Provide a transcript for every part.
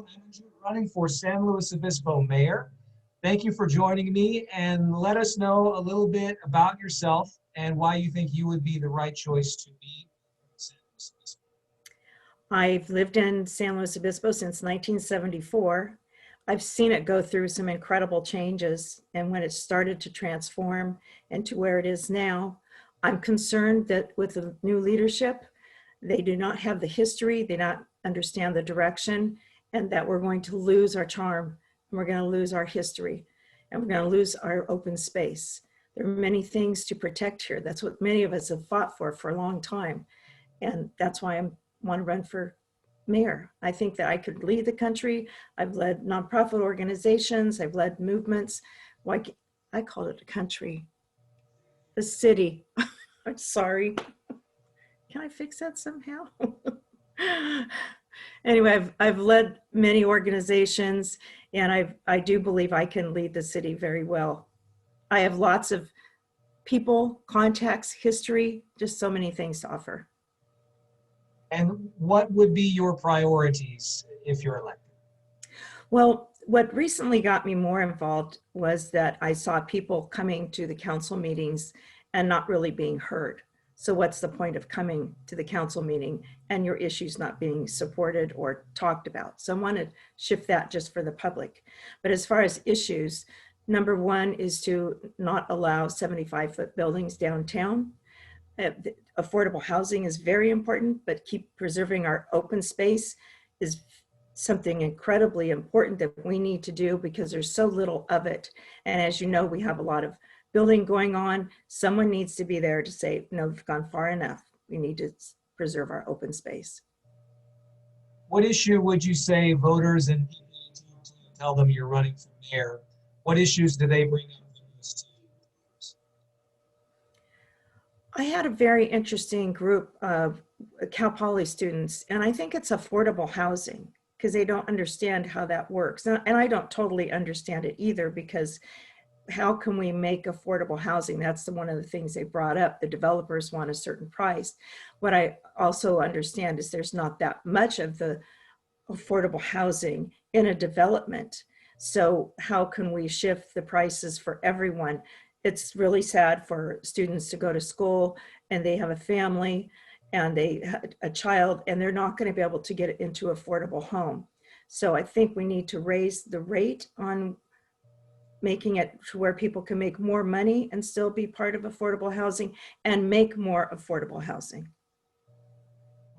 Eminger, running for San Luis Obispo mayor. Thank you for joining me, and let us know a little bit about yourself and why you think you would be the right choice to be San Luis Obispo. I've lived in San Luis Obispo since 1974. I've seen it go through some incredible changes, and when it started to transform into where it is now, I'm concerned that with the new leadership, they do not have the history, they not understand the direction, and that we're going to lose our charm, and we're going to lose our history, and we're going to lose our open space. There are many things to protect here. That's what many of us have fought for a long time, and that's why I want to run for mayor. I think that I could lead the country. I've led nonprofit organizations, I've led movements. Why I called it a country, a city. I'm sorry. Can I fix that somehow? Anyway, I've led many organizations, and I do believe I can lead the city very well. I have lots of people, contacts, history, just so many things to offer. And what would be your priorities if you're elected? Well, what recently got me more involved was that I saw people coming to the council meetings and not really being heard. So what's the point of coming to the council meeting and your issues not being supported or talked about? So I want to shift that just for the public. But as far as issues, number one is to not allow 75-foot buildings downtown. Affordable housing is very important, but keep preserving our open space is something incredibly important that we need to do because there's so little of it. And as you know, we have a lot of building going on. Someone needs to be there to say, no, we've gone far enough. We need to preserve our open space. What issue would you say voters and people tell them you're running for mayor? What issues do they bring up the most to you? I had a very interesting group of Cal Poly students, and I think it's affordable housing because they don't understand how that works. And I don't totally understand it either, because how can we make affordable housing? That's one of the things they brought up. The developers want a certain price. What I also understand is there's not that much of the affordable housing in a development. So how can we shift the prices for everyone? It's really sad for students to go to school and they have a family and they had a child and they're not going to be able to get into an affordable home. So I think we need to raise the rate on making it to where people can make more money and still be part of affordable housing and make more affordable housing.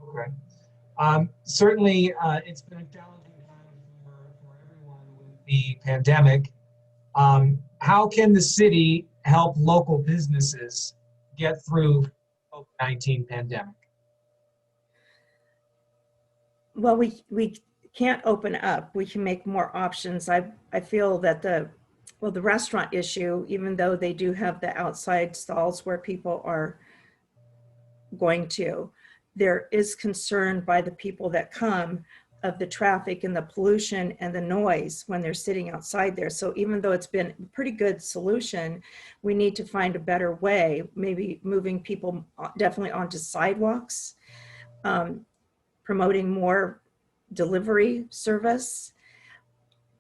Okay. Certainly, it's been a challenging time for everyone with the pandemic. How can the city help local businesses get through the COVID-19 pandemic? Well, we can't open up. We can make more options. I feel that the restaurant issue, even though they do have the outside stalls where people are going to, there is concern by the people that come of the traffic and the pollution and the noise when they're sitting outside there. So even though it's been a pretty good solution, we need to find a better way, maybe moving people definitely onto sidewalks, promoting more delivery service.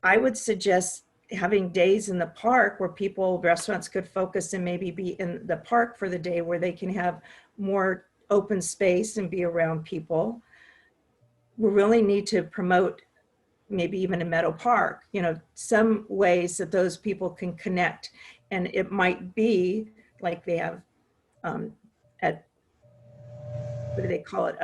I would suggest having days in the park where restaurants could focus and maybe be in the park for the day where they can have more open space and be around people. We really need to promote maybe even a Meadow Park, some ways that those people can connect. And it might be like they have at, what do they call it?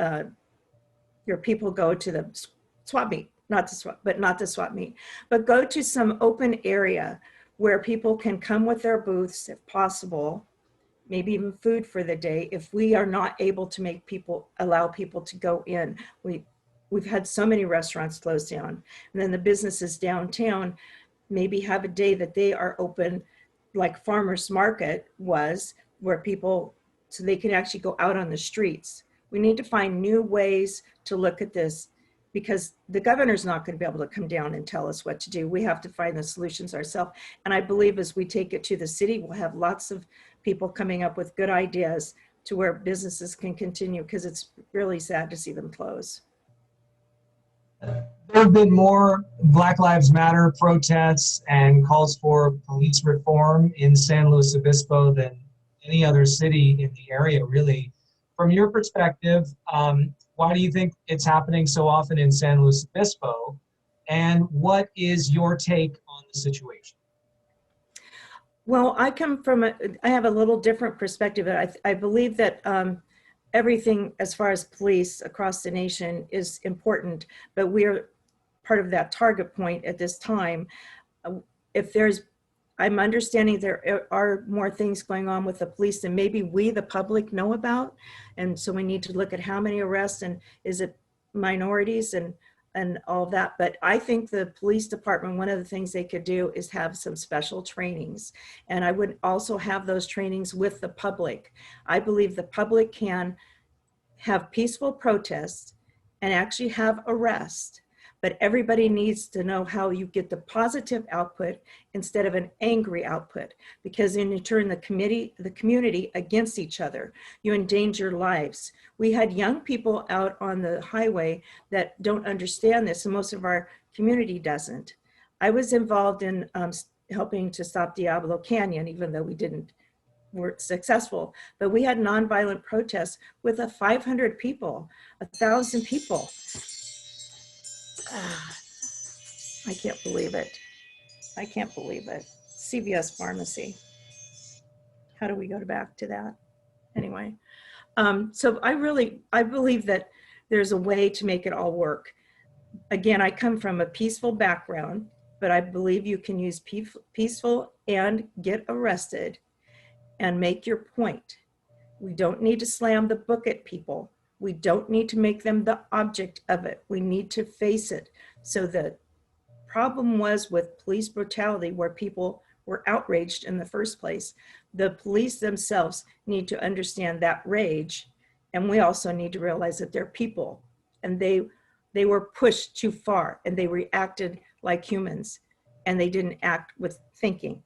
Your people go to the swap meet, not the swap meet, but go to some open area where people can come with their booths if possible, maybe even food for the day. If we are not able to allow people to go in, we've had so many restaurants close down. And then the businesses downtown maybe have a day that they are open, like farmers market was, where people, so they can actually go out on the streets. We need to find new ways to look at this because the governor's not going to be able to come down and tell us what to do. We have to find the solutions ourselves. And I believe as we take it to the city, we'll have lots of people coming up with good ideas to where businesses can continue, because it's really sad to see them close. There have been more Black Lives Matter protests and calls for police reform in San Luis Obispo than any other city in the area, really. From your perspective, why do you think it's happening so often in San Luis Obispo? And what is your take on the situation? Well, I come from I have a little different perspective. I believe that everything as far as police across the nation is important, but we are part of that target point at this time. If there's, I'm understanding there are more things going on with the police than maybe we, the public, know about. And so we need to look at how many arrests and is it minorities and all that. But I think the police department, one of the things they could do is have some special trainings. And I would also have those trainings with the public. I believe the public can have peaceful protests and actually have arrests, but everybody needs to know how you get the positive output instead of an angry output, because then you turn the community against each other. You endanger lives. We had young people out on the highway that don't understand this, and most of our community doesn't. I was involved in helping to stop Diablo Canyon, even though weren't successful, but we had nonviolent protests with 500 people, 1,000 people. I can't believe it. I can't believe it. CVS Pharmacy. How do we go back to that? Anyway, so I believe that there's a way to make it all work. Again, I come from a peaceful background, but I believe you can use peaceful and get arrested and make your point. We don't need to slam the book at people. We don't need to make them the object of it. We need to face it. So the problem was with police brutality, where people were outraged in the first place. The police themselves need to understand that rage. And we also need to realize that they're people, and they were pushed too far, and they reacted like humans, and they didn't act with thinking.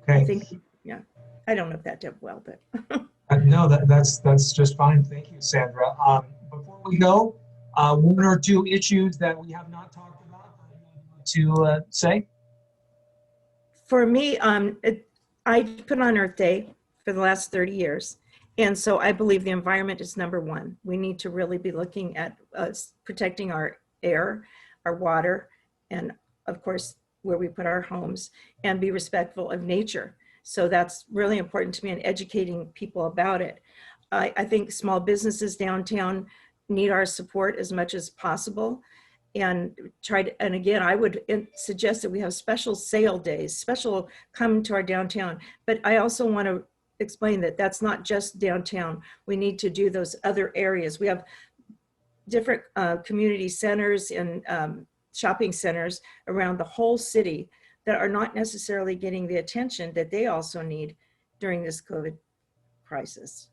Okay. I think, yeah, I don't know if that did well, but. No, that's just fine. Thank you, Sandra. Before we go, one or two issues that we have not talked about that you want to say? For me, I put on Earth Day for the last 30 years. And so I believe the environment is number one. We need to really be looking at protecting our air, our water, and of course, where we put our homes, and be respectful of nature. So that's really important to me, and educating people about it. I think small businesses downtown need our support as much as possible. And and again, I would suggest that we have special sale days, special come to our downtown. But I also want to explain that that's not just downtown. We need to do those other areas. We have different community centers and shopping centers around the whole city that are not necessarily getting the attention that they also need during this COVID crisis.